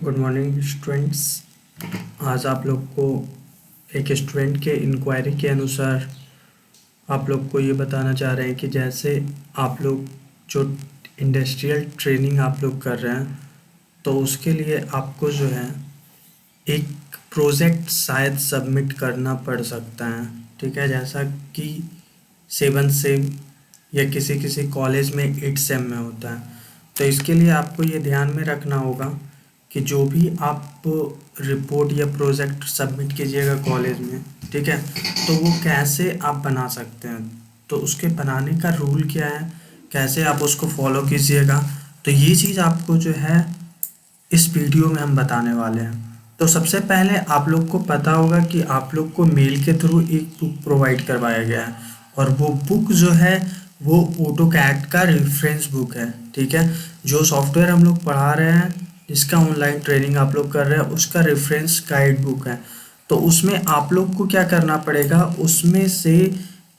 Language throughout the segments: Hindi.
Good morning students. आज आप लोग को एक स्टूडेंट के इंक्वायरी के अनुसार आप लोग को ये बताना चाह रहे हैं कि जैसे आप लोग जो इंडस्ट्रियल ट्रेनिंग आप लोग कर रहे हैं, तो उसके लिए आपको जो है एक प्रोजेक्ट शायद सबमिट करना पड़ सकता है। ठीक है, जैसा कि 7 सेम या किसी किसी कॉलेज में 8 सेम में होता है। तो इसके लिए आपको ये ध्यान में रखना होगा कि जो भी आप रिपोर्ट या प्रोजेक्ट सबमिट कीजिएगा कॉलेज में, ठीक है, तो वो कैसे आप बना सकते हैं, तो उसके बनाने का रूल क्या है, कैसे आप उसको फॉलो कीजिएगा, तो ये चीज़ आपको जो है इस वीडियो में हम बताने वाले हैं। तो सबसे पहले आप लोग को पता होगा कि आप लोग को मेल के थ्रू एक बुक प्रोवाइड करवाया गया है, और वो बुक जो है वो ऑटोकैड का रेफरेंस बुक है। ठीक है, जो सॉफ्टवेयर हम लोग पढ़ा रहे हैं, जिसका ऑनलाइन ट्रेनिंग आप लोग कर रहे हैं, उसका रेफरेंस गाइड बुक है। तो उसमें आप लोग को क्या करना पड़ेगा, उसमें से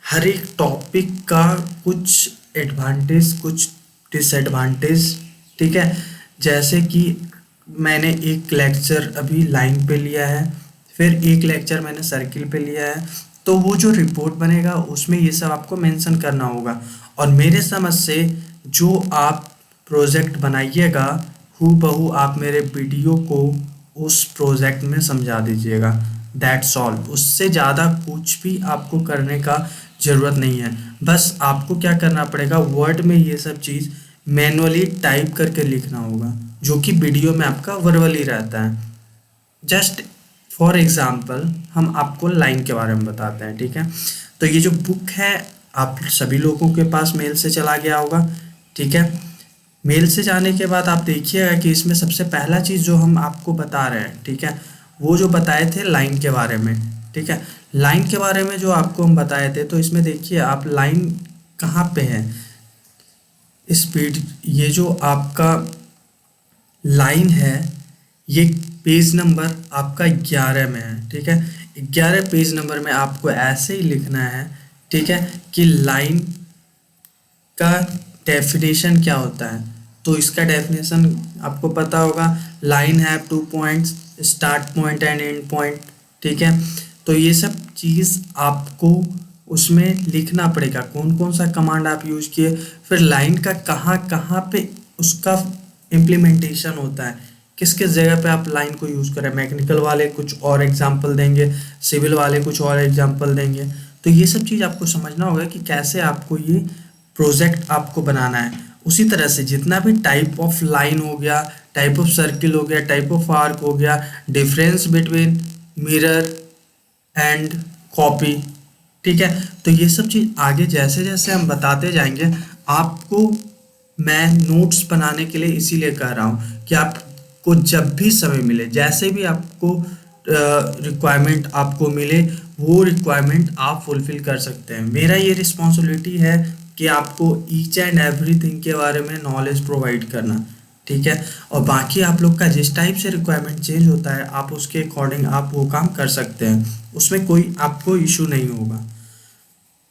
हर एक टॉपिक का कुछ एडवांटेज कुछ डिसएडवांटेज, ठीक है, जैसे कि मैंने एक लेक्चर अभी लाइन पे लिया है, फिर एक लेक्चर मैंने सर्किल पे लिया है, तो वो जो रिपोर्ट बनेगा उसमें ये सब आपको मेंशन करना होगा। और मेरे समझ से जो आप प्रोजेक्ट बनाइएगा, हूबहू आप मेरे वीडियो को उस प्रोजेक्ट में समझा दीजिएगा। दैट्स ऑल, उससे ज़्यादा कुछ भी आपको करने का ज़रूरत नहीं है। बस आपको क्या करना पड़ेगा, वर्ड में ये सब चीज़ मैनुअली टाइप करके लिखना होगा, जो कि वीडियो में आपका वर्बली रहता है। जस्ट फॉर एग्जाम्पल हम आपको लाइन के बारे में बताते हैं। ठीक है, तो ये जो बुक है आप सभी लोगों के पास मेल से चला गया होगा। ठीक है, मेल से जाने के बाद आप देखिएगा कि इसमें सबसे पहला चीज़ जो हम आपको बता रहे हैं, ठीक है, वो जो बताए थे लाइन के बारे में। ठीक है, लाइन के बारे में जो आपको हम बताए थे, तो इसमें देखिए आप लाइन कहाँ पे है। स्पीड, ये जो आपका लाइन है, ये पेज नंबर आपका 11 में है। ठीक है, 11 पेज नंबर में आपको ऐसे ही लिखना है, ठीक है, कि लाइन का डेफिनेशन क्या होता है। तो इसका डेफिनेशन आपको पता होगा, line have 2 points, start point and and point. ठीक है, तो ये सब चीज़ आपको उसमें लिखना पड़ेगा, कौन कौन सा कमांड आप यूज किए, फिर लाइन का कहाँ कहाँ पे उसका इम्प्लीमेंटेशन होता है, किस किस जगह पे आप लाइन को यूज़ करें। मैकेनिकल वाले कुछ और एग्जांपल देंगे, सिविल वाले कुछ और एग्जांपल देंगे। तो ये सब चीज़ आपको समझना होगा कि कैसे आपको ये प्रोजेक्ट आपको बनाना है। उसी तरह से जितना भी टाइप ऑफ लाइन हो गया, टाइप ऑफ सर्किल हो गया, टाइप ऑफ आर्क हो गया, difference between mirror and copy, ठीक है, तो ये सब चीज़ आगे जैसे जैसे हम बताते जाएंगे आपको। मैं नोट्स बनाने के लिए इसीलिए कह रहा हूँ कि आपको जब भी समय मिले, जैसे भी आपको रिक्वायरमेंट आपको मिले, वो रिक्वायरमेंट आप फुलफिल कर सकते हैं। मेरा ये रिस्पॉन्सिबिलिटी है कि आपको ईच एंड एवरीथिंग के बारे में नॉलेज प्रोवाइड करना। ठीक है, और बाकी आप लोग का जिस टाइप से रिक्वायरमेंट चेंज होता है, आप उसके अकॉर्डिंग आप वो काम कर सकते हैं, उसमें कोई आपको इशू नहीं होगा।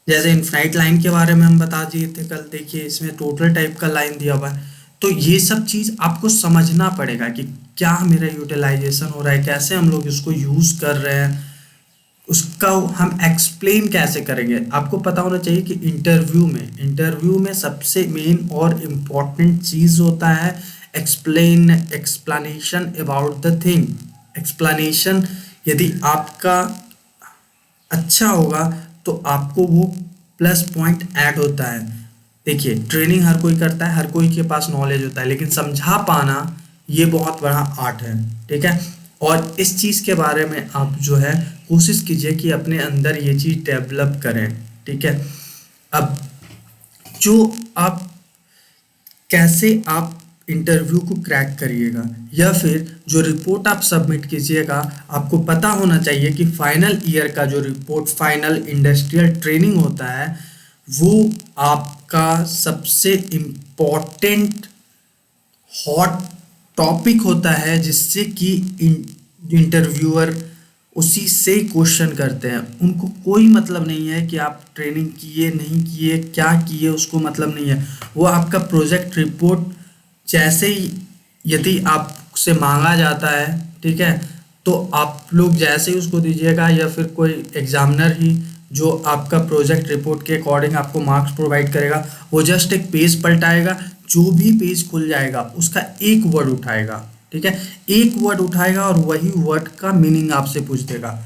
जैसे इनफाइनाइट लाइन के बारे में हम बता दिए थे कल, देखिए इसमें टोटल टाइप का लाइन दिया हुआ है। तो ये सब चीज़ आपको समझना पड़ेगा कि क्या मेरा यूटिलाइजेशन हो रहा है, कैसे हम लोग इसको यूज़ कर रहे हैं, उसका हम एक्सप्लेन कैसे करेंगे। आपको पता होना चाहिए कि इंटरव्यू में सबसे मेन और इम्पॉर्टेंट चीज़ होता है explanation about the thing. Explanation यदि आपका अच्छा होगा तो आपको वो प्लस पॉइंट ऐड होता है। देखिए ट्रेनिंग हर कोई करता है, हर कोई के पास नॉलेज होता है, लेकिन समझा पाना ये बहुत बड़ा आर्ट है। ठीक है, और इस चीज़ के बारे में आप जो है कोशिश कीजिए कि अपने अंदर ये चीज़ डेवलप करें। ठीक है, अब जो आप कैसे आप इंटरव्यू को क्रैक करिएगा, या फिर जो रिपोर्ट आप सबमिट कीजिएगा, आपको पता होना चाहिए कि फाइनल ईयर का जो रिपोर्ट, फाइनल इंडस्ट्रियल ट्रेनिंग होता है, वो आपका सबसे इम्पॉर्टेंट हॉट टॉपिक होता है, जिससे कि इंटरव्यूअर उसी से क्वेश्चन करते हैं। उनको कोई मतलब नहीं है कि आप ट्रेनिंग किए नहीं किए, क्या किए, उसको मतलब नहीं है। वो आपका प्रोजेक्ट रिपोर्ट जैसे ही, यदि आप से मांगा जाता है, ठीक है, तो आप लोग जैसे ही उसको दीजिएगा या फिर कोई एग्जामिनर ही जो आपका प्रोजेक्ट रिपोर्ट के अकॉर्डिंग आपको मार्क्स प्रोवाइड करेगा, वो जस्ट एक पेज पलटाएगा, जो भी पेज खुल जाएगा उसका एक वर्ड उठाएगा, ठीक है, एक वर्ड उठाएगा और वही वर्ड का मीनिंग आपसे पूछ देगा।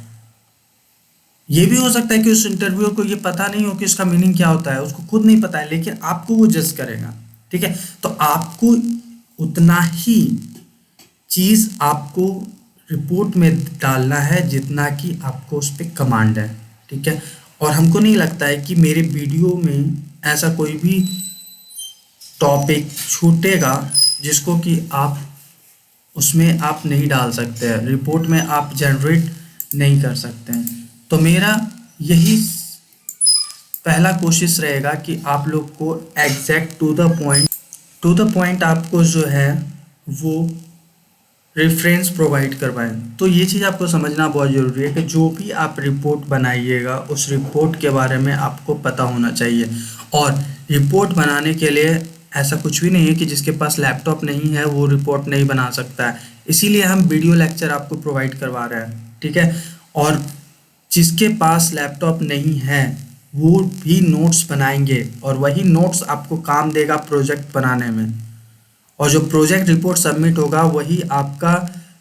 ये भी हो सकता है कि उस इंटरव्यूअर को ये पता नहीं हो कि इसका मीनिंग क्या होता है, उसको खुद नहीं पता है, लेकिन आपको वो जज करेगा, ठीक है। तो आपको उतना ही चीज़ आपको रिपोर्ट में डालना है जितना कि आपको उस पर कमांड है, ठीक है। और हमको नहीं लगता है कि मेरे वीडियो में ऐसा कोई भी टॉपिक छूटेगा जिसको कि आप उसमें आप नहीं डाल सकते हैं, रिपोर्ट में आप जनरेट नहीं कर सकते हैं। तो मेरा यही पहला कोशिश रहेगा कि आप लोग को एग्जैक्ट टू द पॉइंट आपको जो है वो रेफरेंस प्रोवाइड करवाएं। तो ये चीज़ आपको समझना बहुत ज़रूरी है कि जो भी आप रिपोर्ट बनाइएगा उस रिपोर्ट के बारे में आपको पता होना चाहिए। और रिपोर्ट बनाने के लिए ऐसा कुछ भी नहीं है कि जिसके पास लैपटॉप नहीं है वो रिपोर्ट नहीं बना सकता है, इसीलिए हम वीडियो लेक्चर आपको प्रोवाइड करवा रहे हैं, ठीक है। और जिसके पास लैपटॉप नहीं है वो भी नोट्स बनाएंगे और वही नोट्स आपको काम देगा प्रोजेक्ट बनाने में। और जो प्रोजेक्ट रिपोर्ट सबमिट होगा वही आपका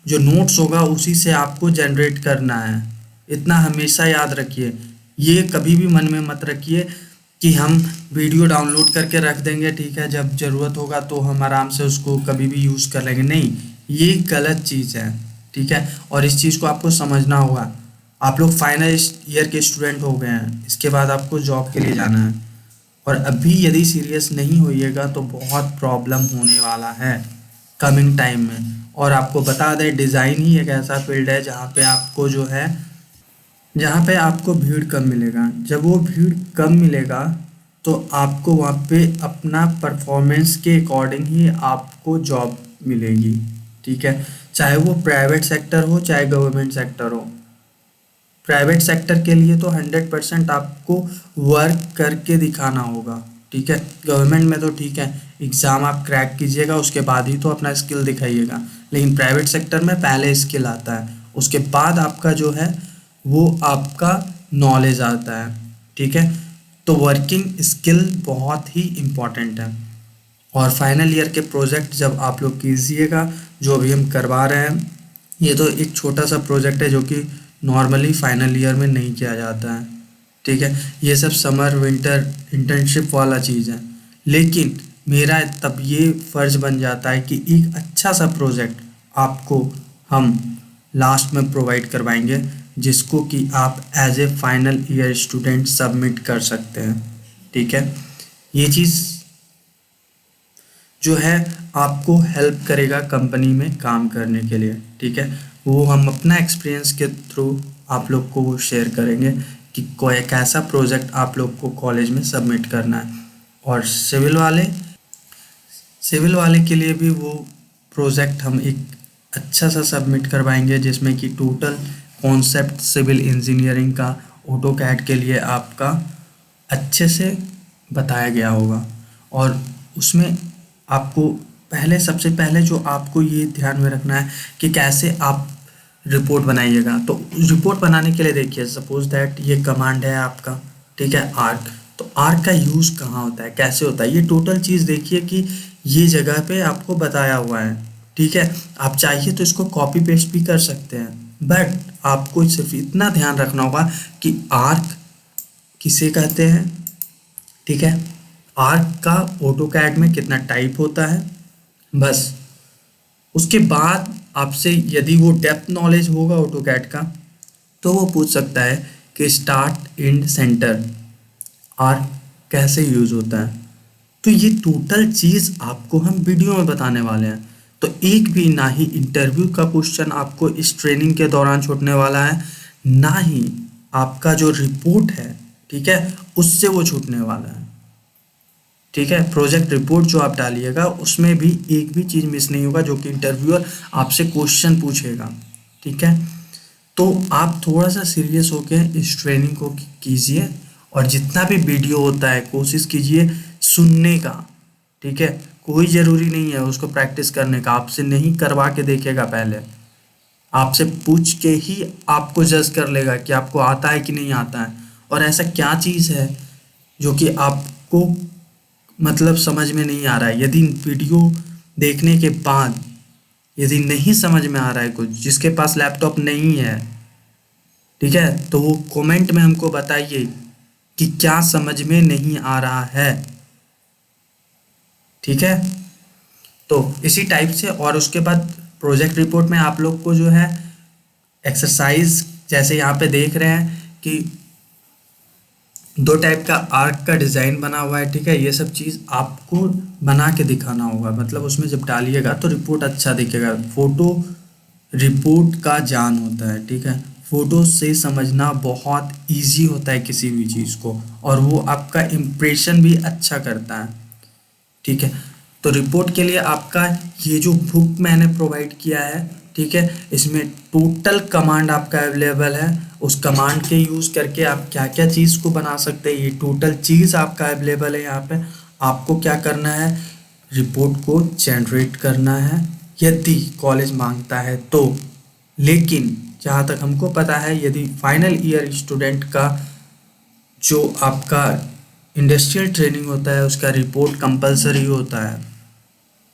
जो नोट्स होगा उसी से आपको जनरेट करना है। इतना हमेशा याद रखिए, ये कभी भी मन में मत रखिए कि हम वीडियो डाउनलोड करके रख देंगे, ठीक है, जब ज़रूरत होगा तो हम आराम से उसको कभी भी यूज़ कर लेंगे। नहीं, ये गलत चीज़ है, ठीक है। और इस चीज़ को आपको समझना होगा। आप लोग फाइनल ईयर के स्टूडेंट हो गए हैं, इसके बाद आपको जॉब के लिए जाना है और अभी यदि सीरियस नहीं होइएगा तो बहुत प्रॉब्लम होने वाला है कमिंग टाइम में। और आपको बता दें, डिज़ाइन ही एक ऐसा फील्ड है जहाँ पे आपको भीड़ कम मिलेगा। जब वो भीड़ कम मिलेगा तो आपको वहाँ पे अपना परफॉर्मेंस के अकॉर्डिंग ही आपको जॉब मिलेगी, ठीक है, चाहे वो प्राइवेट सेक्टर हो चाहे गवर्नमेंट सेक्टर हो। प्राइवेट सेक्टर के लिए तो 100% आपको वर्क करके दिखाना होगा, ठीक है। गवर्नमेंट में तो ठीक है, एग्ज़ाम आप क्रैक कीजिएगा उसके बाद ही तो अपना स्किल दिखाइएगा, लेकिन प्राइवेट सेक्टर में पहले स्किल आता है, उसके बाद आपका जो है वो आपका नॉलेज आता है, ठीक है। तो वर्किंग स्किल बहुत ही इम्पॉर्टेंट है। और फाइनल ईयर के प्रोजेक्ट जब आप लोग कीजिएगा, जो अभी हम करवा रहे हैं, ये तो एक छोटा सा प्रोजेक्ट है जो कि नॉर्मली फाइनल ईयर में नहीं किया जाता है, ठीक है। ये सब समर विंटर इंटर्नशिप वाला चीज़ है, लेकिन मेरा तब ये फ़र्ज़ बन जाता है कि एक अच्छा सा प्रोजेक्ट आपको हम लास्ट में प्रोवाइड करवाएंगे जिसको कि आप as a final year student submit कर सकते हैं, ठीक है। ये चीज़ जो है आपको हेल्प करेगा कंपनी में काम करने के लिए, ठीक है। वो हम अपना एक्सपीरियंस के थ्रू आप लोग को वो शेयर करेंगे कि कोई एक ऐसा प्रोजेक्ट आप लोग को कॉलेज में सबमिट करना है। और सिविल वाले के लिए भी वो प्रोजेक्ट हम एक अच्छा सा सबमिट करवाएंगे जिसमें कि टोटल कॉन्सेप्ट सिविल इंजीनियरिंग का ऑटोकैड के लिए आपका अच्छे से बताया गया होगा। और उसमें आपको सबसे पहले जो आपको ये ध्यान में रखना है कि कैसे आप रिपोर्ट बनाइएगा। तो रिपोर्ट बनाने के लिए देखिए, सपोज दैट ये कमांड है आपका, ठीक है, आर्क। तो आर्क का यूज़ कहाँ होता है, कैसे होता है, ये टोटल चीज़ देखिए कि ये जगह पे आपको बताया हुआ है, ठीक है। आप चाहिए तो इसको कॉपी पेस्ट भी कर सकते हैं, बट आपको सिर्फ इतना ध्यान रखना होगा कि आर्क किसे कहते हैं, ठीक है, आर्क का ऑटोकैड में कितना टाइप होता है, बस। उसके बाद आपसे यदि वो डेप्थ नॉलेज होगा ऑटोकैड का तो वो पूछ सकता है कि स्टार्ट एंड सेंटर आर्क कैसे यूज़ होता है। तो ये टोटल चीज़ आपको हम वीडियो में बताने वाले हैं। तो एक भी ना ही इंटरव्यू का क्वेश्चन आपको इस ट्रेनिंग के दौरान छूटने वाला है, ना ही आपका जो रिपोर्ट है, ठीक है, उससे वो छूटने वाला है, ठीक है। प्रोजेक्ट रिपोर्ट जो आप डालिएगा उसमें भी एक भी चीज़ मिस नहीं होगा जो कि इंटरव्यूअर आपसे क्वेश्चन पूछेगा, ठीक है। तो आप थोड़ा सा सीरियस होकर इस ट्रेनिंग को कीजिए और जितना भी वीडियो होता है कोशिश कीजिए सुनने का, ठीक है। कोई ज़रूरी नहीं है उसको प्रैक्टिस करने का, आपसे नहीं करवा के देखेगा, पहले आपसे पूछ के ही आपको जज कर लेगा कि आपको आता है कि नहीं आता है। और ऐसा क्या चीज़ है जो कि आपको मतलब समझ में नहीं आ रहा है। यदि वीडियो देखने के बाद यदि नहीं समझ में आ रहा है कुछ, जिसके पास लैपटॉप नहीं है, ठीक है, तो वो कमेंट में हमको बताइए कि क्या समझ में नहीं आ रहा है, ठीक है। तो इसी टाइप से, और उसके बाद प्रोजेक्ट रिपोर्ट में आप लोग को जो है एक्सरसाइज, जैसे यहाँ पे देख रहे हैं कि 2 टाइप का आर्क का डिज़ाइन बना हुआ है, ठीक है। ये सब चीज़ आपको बना के दिखाना होगा, मतलब उसमें जब डालिएगा तो रिपोर्ट अच्छा दिखेगा। फोटो रिपोर्ट का जान होता है, ठीक है। फोटो से समझना बहुत इजी होता है किसी भी चीज़ को, और वो आपका इम्प्रेशन भी अच्छा करता है, ठीक है। तो रिपोर्ट के लिए आपका ये जो बुक मैंने प्रोवाइड किया है, ठीक है, इसमें टोटल कमांड आपका अवेलेबल है। उस कमांड के यूज़ करके आप क्या क्या चीज़ को बना सकते हैं, ये टोटल चीज़ आपका अवेलेबल है यहाँ पे। आपको क्या करना है, रिपोर्ट को जनरेट करना है यदि कॉलेज मांगता है तो। लेकिन जहाँ तक हमको पता है, यदि फाइनल ईयर स्टूडेंट का जो आपका इंडस्ट्रियल ट्रेनिंग होता है उसका रिपोर्ट कंपलसरी होता है,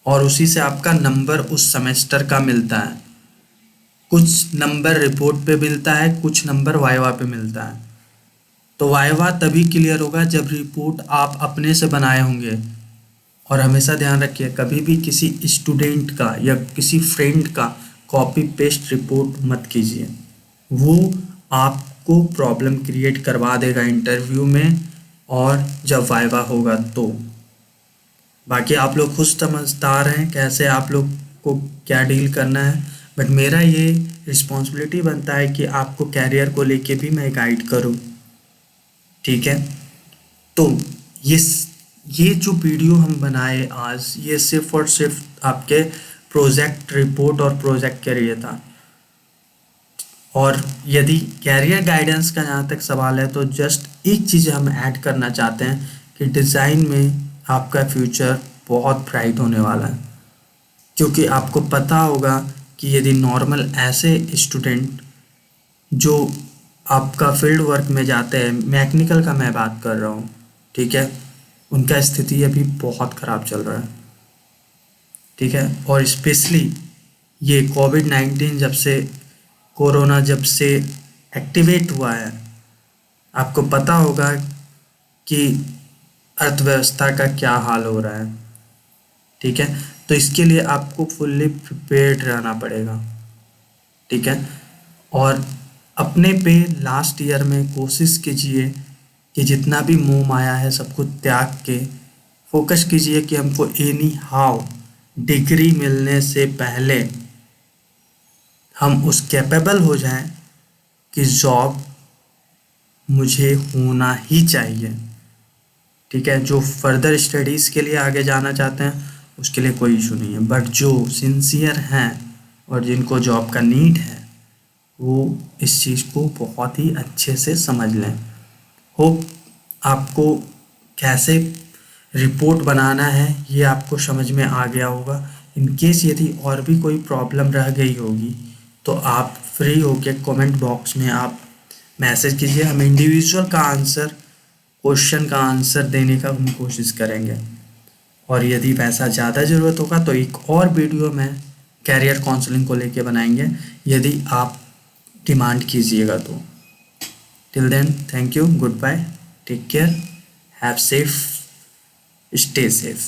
और उसी से आपका नंबर उस सेमेस्टर का मिलता है। कुछ नंबर रिपोर्ट पे मिलता है, कुछ नंबर वाइवा पे मिलता है। तो वाइवा तभी क्लियर होगा जब रिपोर्ट आप अपने से बनाए होंगे। और हमेशा ध्यान रखिए, कभी भी किसी स्टूडेंट का या किसी फ्रेंड का कॉपी पेस्ट रिपोर्ट मत कीजिए, वो आपको प्रॉब्लम क्रिएट करवा देगा इंटरव्यू में और जब वाइवा होगा तो। बाकी आप लोग खुद समझदार हैं कैसे आप लोग को क्या डील करना है, बट मेरा ये रिस्पॉन्सिबिलिटी बनता है कि आपको कैरियर को लेके भी मैं गाइड करूँ, ठीक है। तो ये ये जो वीडियो हम बनाए आज, ये सिर्फ और सिर्फ आपके प्रोजेक्ट रिपोर्ट और प्रोजेक्ट के लिए था। और यदि कैरियर गाइडेंस का जहाँ तक सवाल है, तो जस्ट एक चीज़ हम ऐड करना चाहते हैं कि डिज़ाइन में आपका फ्यूचर बहुत ब्राइट होने वाला है। क्योंकि आपको पता होगा कि यदि नॉर्मल ऐसे स्टूडेंट जो आपका फील्ड वर्क में जाते हैं, मैकेनिकल का मैं बात कर रहा हूँ, ठीक है, उनका स्थिति अभी बहुत ख़राब चल रहा है, ठीक है। और स्पेशली ये कोविड-19 जब से, कोरोना जब से एक्टिवेट हुआ है, आपको पता होगा कि अर्थव्यवस्था का क्या हाल हो रहा है, ठीक है। तो इसके लिए आपको फुल्ली प्रिपेयर्ड रहना पड़ेगा, ठीक है। और अपने पे लास्ट ईयर में कोशिश कीजिए कि जितना भी मोह माया है सबको त्याग के फोकस कीजिए कि हमको एनी हाउ डिग्री मिलने से पहले हम उस कैपेबल हो जाएं कि जॉब मुझे होना ही चाहिए, ठीक है। जो फर्दर स्टडीज़ के लिए आगे जाना चाहते हैं उसके लिए कोई इशू नहीं है, बट जो सिंसियर हैं और जिनको जॉब का नीड है वो इस चीज़ को बहुत ही अच्छे से समझ लें। होप आपको कैसे रिपोर्ट बनाना है ये आपको समझ में आ गया होगा। इन केस यदि और भी कोई प्रॉब्लम रह गई होगी तो आप फ्री होके कमेंट बॉक्स में आप मैसेज कीजिए, हम इंडिविजुअल का आंसर, क्वेश्चन का आंसर देने का हम कोशिश करेंगे। और यदि वैसा ज़्यादा ज़रूरत होगा तो एक और वीडियो में कैरियर काउंसलिंग को लेके बनाएंगे, यदि आप डिमांड कीजिएगा तो। Till then, thank you, goodbye, take care, have safe, stay safe.